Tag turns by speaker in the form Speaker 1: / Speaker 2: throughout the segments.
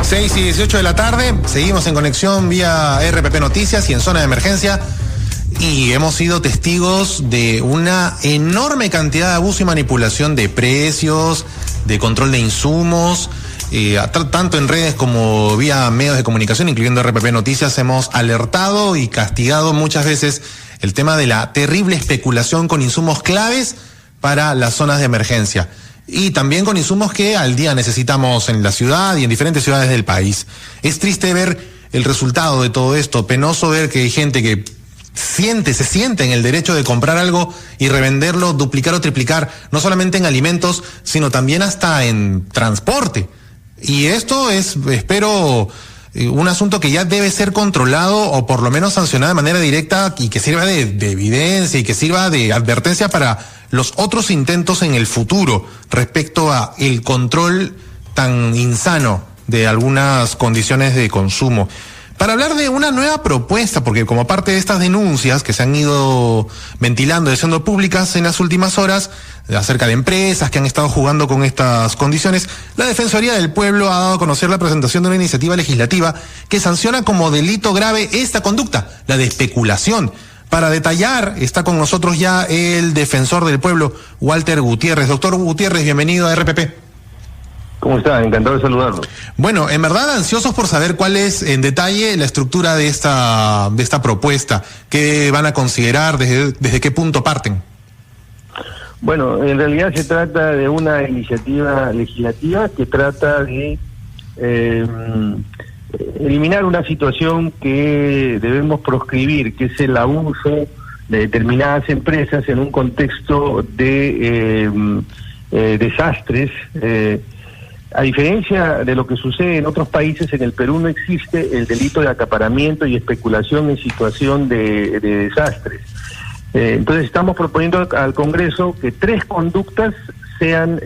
Speaker 1: Seis y 18 de la tarde, seguimos en conexión vía RPP Noticias y en zona de emergencia, y hemos sido testigos de una enorme cantidad de abuso y manipulación de precios, de control de insumos, tanto en redes como vía medios de comunicación, incluyendo RPP Noticias. Hemos alertado y castigado muchas veces el tema de la terrible especulación con insumos claves para las zonas de emergencia. Y también con insumos que al día necesitamos en la ciudad y en diferentes ciudades del país. Es triste ver el resultado de todo esto, penoso ver que hay gente que se siente en el derecho de comprar algo y revenderlo, duplicar o triplicar, no solamente en alimentos, sino también hasta en transporte. Y esto es, espero, un asunto que ya debe ser controlado o por lo menos sancionado de manera directa y que sirva de evidencia y que sirva de advertencia para los otros intentos en el futuro respecto a el control tan insano de algunas condiciones de consumo. Para hablar de una nueva propuesta, porque como parte de estas denuncias que se han ido ventilando y siendo públicas en las últimas horas, acerca de empresas que han estado jugando con estas condiciones, la Defensoría del Pueblo ha dado a conocer la presentación de una iniciativa legislativa que sanciona como delito grave esta conducta, la de especulación. Para detallar, está con nosotros ya el Defensor del Pueblo, Walter Gutiérrez. Doctor Gutiérrez, bienvenido a RPP.
Speaker 2: ¿Cómo está? Encantado de saludarlo.
Speaker 1: Bueno, en verdad ansiosos por saber cuál es en detalle la estructura de esta propuesta. ¿Qué van a considerar? ¿Desde qué punto parten?
Speaker 2: Bueno, en realidad se trata de una iniciativa legislativa que trata de eliminar una situación que debemos proscribir, que es el abuso de determinadas empresas en un contexto de desastres. A diferencia de lo que sucede en otros países, en el Perú no existe el delito de acaparamiento y especulación en situación de desastres. Entonces estamos proponiendo al Congreso que 3 conductas sean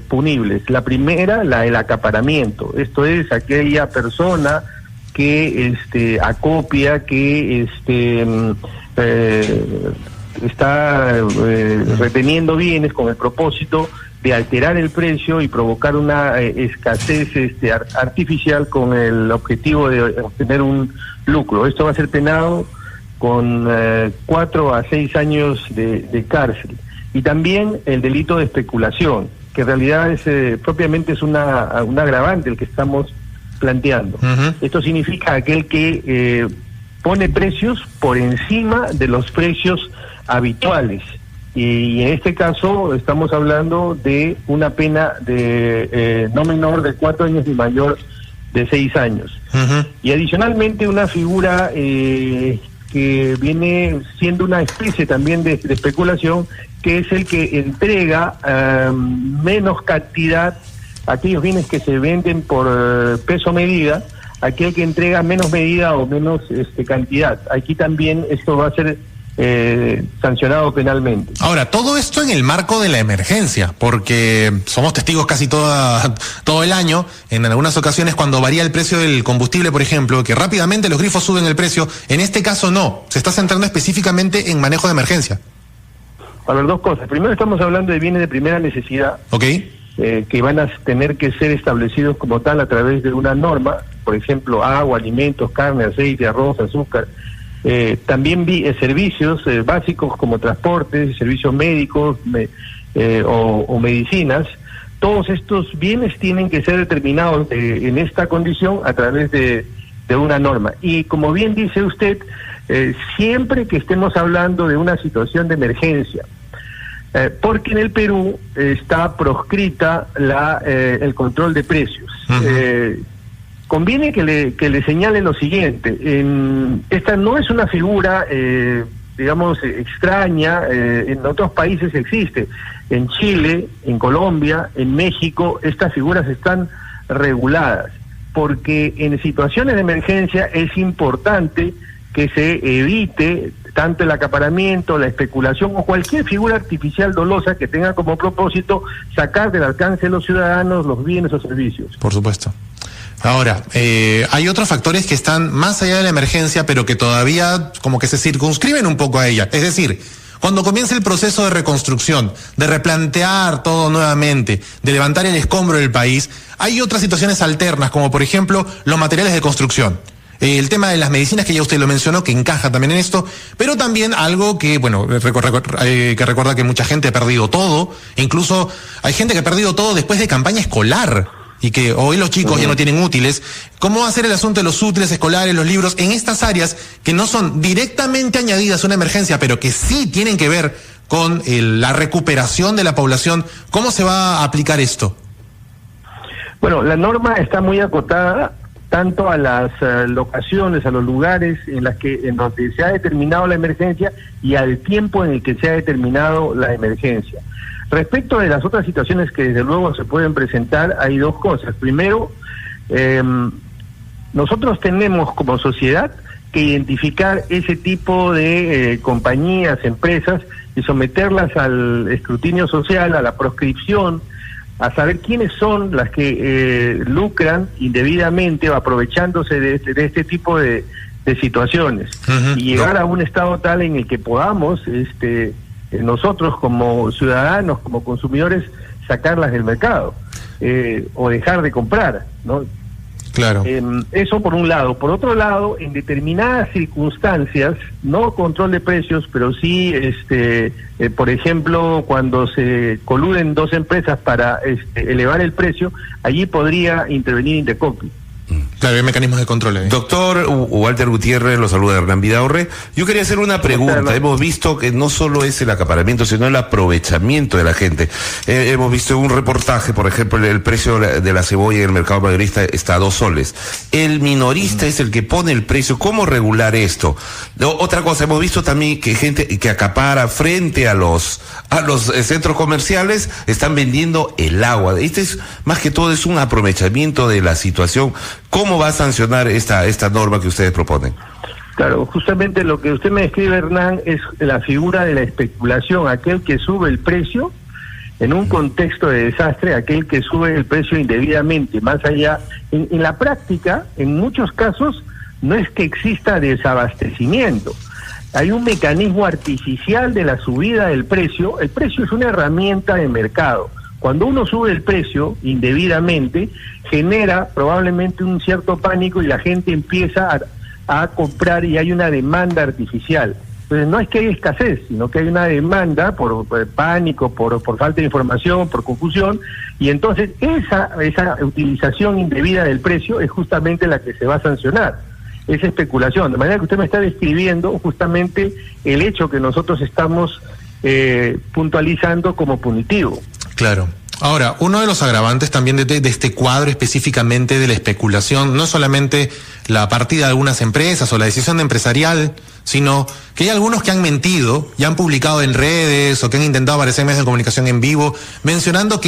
Speaker 2: punibles. La primera, la del acaparamiento. Esto es aquella persona que acopia, que está reteniendo bienes con el propósito de alterar el precio y provocar una escasez artificial con el objetivo de obtener un lucro. Esto va a ser penado con 4 a 6 años de cárcel. Y también el delito de especulación, que en realidad es propiamente es un agravante el que estamos planteando. Uh-huh. Esto significa aquel que pone precios por encima de los precios habituales. Y en este caso estamos hablando de una pena de no menor de 4 años ni mayor de 6 años. Uh-huh. Y adicionalmente una figura que viene siendo una especie también de especulación, que es el que entrega menos cantidad, aquellos bienes que se venden por peso medida, aquel que entrega menos medida o menos cantidad. Aquí también esto va a ser sancionado penalmente. Ahora, todo esto en el marco de la emergencia, porque somos testigos casi todo el año, en algunas ocasiones cuando varía el precio del combustible, por ejemplo, que rápidamente los grifos suben el precio. En este caso no, se está centrando específicamente en manejo de emergencia. A ver, 2 cosas. Primero, estamos hablando de bienes de primera necesidad, que van a tener que ser establecidos como tal a través de una norma, por ejemplo, agua, alimentos, carne, aceite, arroz, azúcar. También servicios básicos como transportes, servicios médicos o medicinas. Todos estos bienes tienen que ser determinados en esta condición a través de una norma. Y como bien dice usted, siempre que estemos hablando de una situación de emergencia, porque en el Perú está proscrita el control de precios. Uh-huh. Conviene que le señale lo siguiente: esta no es una figura, digamos, extraña, en otros países existe. En Chile, en Colombia, en México, estas figuras están reguladas, porque en situaciones de emergencia es importante que se evite tanto el acaparamiento, la especulación o cualquier figura artificial dolosa que tenga como propósito sacar del alcance de los ciudadanos los bienes o servicios. Por supuesto.
Speaker 1: Ahora, hay otros factores que están más allá de la emergencia, pero que todavía como que se circunscriben un poco a ella. Es decir, cuando comience el proceso de reconstrucción, de replantear todo nuevamente, de levantar el escombro del país, hay otras situaciones alternas, como por ejemplo los materiales de construcción. El tema de las medicinas, que ya usted lo mencionó, que encaja también en esto, pero también algo que, bueno, que recuerda que mucha gente ha perdido todo, incluso hay gente que ha perdido todo después de campaña escolar, y que hoy los chicos ya no tienen útiles. ¿Cómo va a ser el asunto de los útiles escolares, los libros, en estas áreas que no son directamente añadidas a una emergencia, pero que sí tienen que ver con la recuperación de la población? ¿Cómo se va a aplicar esto?
Speaker 2: Bueno, la norma está muy acotada tanto a las locaciones, a los lugares en donde se ha determinado la emergencia y al tiempo en el que se ha determinado la emergencia. Respecto de las otras situaciones que desde luego se pueden presentar, hay dos cosas. Primero, nosotros tenemos como sociedad que identificar ese tipo de compañías, empresas, y someterlas al escrutinio social, a la proscripción, a saber quiénes son las que lucran indebidamente o aprovechándose de este tipo de situaciones, y llegar a un estado tal en el que podamos nosotros como ciudadanos, como consumidores, sacarlas del mercado o dejar de comprar, ¿no?
Speaker 1: Claro.
Speaker 2: Eso por un lado. Por otro lado, en determinadas circunstancias, no control de precios, pero sí, por ejemplo, cuando se coluden dos empresas para elevar el precio, allí podría intervenir Indecopi.
Speaker 1: Claro, hay mecanismos de control.
Speaker 3: Doctor Walter Gutiérrez, lo saluda Hernán Vidaurre. Yo quería hacer una pregunta. Hemos visto que no solo es el acaparamiento, sino el aprovechamiento de la gente. Hemos visto un reportaje, por ejemplo, el precio de la cebolla en el mercado mayorista está a 2 soles. El minorista es el que pone el precio. ¿Cómo regular esto? Otra cosa, hemos visto también que gente que acapara frente a los centros comerciales están vendiendo el agua. Este es, más que todo, es un aprovechamiento de la situación. ¿Cómo va a sancionar esta norma que ustedes proponen?
Speaker 2: Claro, justamente lo que usted me describe, Hernán, es la figura de la especulación, aquel que sube el precio en un contexto de desastre, aquel que sube el precio indebidamente, más allá. En la práctica, en muchos casos, no es que exista desabastecimiento. Hay un mecanismo artificial de la subida del precio. El precio es una herramienta de mercado. Cuando uno sube el precio indebidamente, genera probablemente un cierto pánico y la gente empieza a comprar, y hay una demanda artificial. Entonces no es que haya escasez, sino que hay una demanda por pánico, por falta de información, por confusión, y entonces esa utilización indebida del precio es justamente la que se va a sancionar. Esa especulación. De manera que usted me está describiendo justamente el hecho que nosotros estamos puntualizando como punitivo.
Speaker 1: Claro. Ahora, uno de los agravantes también de este cuadro específicamente de la especulación, no solamente la partida de algunas empresas o la decisión empresarial, sino que hay algunos que han mentido y han publicado en redes o que han intentado aparecer en medios de comunicación en vivo mencionando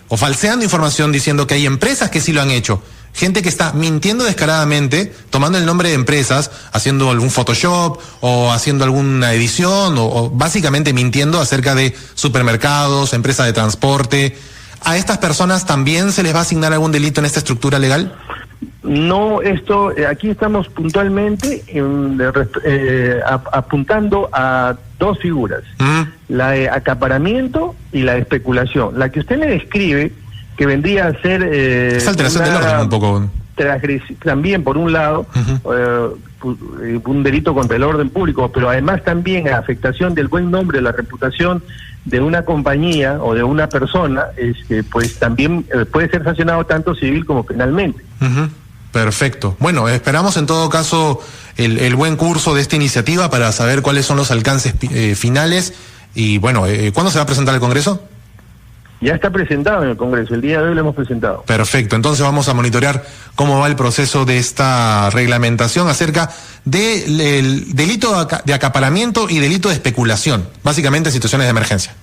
Speaker 1: o falseando información diciendo que hay empresas que sí lo han hecho. Gente que está mintiendo descaradamente, tomando el nombre de empresas, haciendo algún Photoshop o haciendo alguna edición o básicamente mintiendo acerca de supermercados, empresas de transporte. ¿A estas personas también se les va a asignar algún delito en esta estructura legal?
Speaker 2: No, aquí estamos puntualmente apuntando a dos figuras, la de acaparamiento y la de especulación. La que usted me describe, que vendría a ser
Speaker 1: es alteración del orden un poco.
Speaker 2: También, por un lado, un delito contra el orden público, pero además también a afectación del buen nombre, de la reputación de una compañía o de una persona, pues también puede ser sancionado tanto civil como penalmente.
Speaker 1: Perfecto. Bueno, esperamos en todo caso el buen curso de esta iniciativa para saber cuáles son los alcances finales. Y bueno, ¿cuándo se va a presentar al Congreso?
Speaker 2: Ya está presentado en el Congreso, el día de hoy lo hemos presentado.
Speaker 1: Perfecto, entonces vamos a monitorear cómo va el proceso de esta reglamentación acerca del delito de acaparamiento y delito de especulación, básicamente en situaciones de emergencia.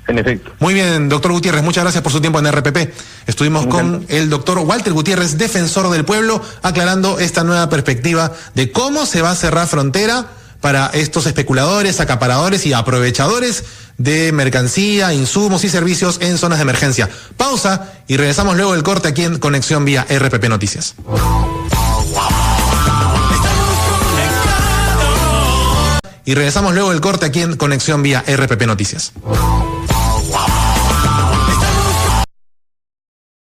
Speaker 2: En efecto.
Speaker 1: Muy bien, doctor Gutiérrez, muchas gracias por su tiempo en RPP. Estuvimos con el doctor Walter Gutiérrez, defensor del pueblo, aclarando esta nueva perspectiva de cómo se va a cerrar frontera para estos especuladores, acaparadores y aprovechadores de mercancía, insumos y servicios en zonas de emergencia. Pausa y regresamos luego del corte aquí en Conexión vía RPP Noticias. Y regresamos luego del corte aquí en Conexión vía RPP Noticias.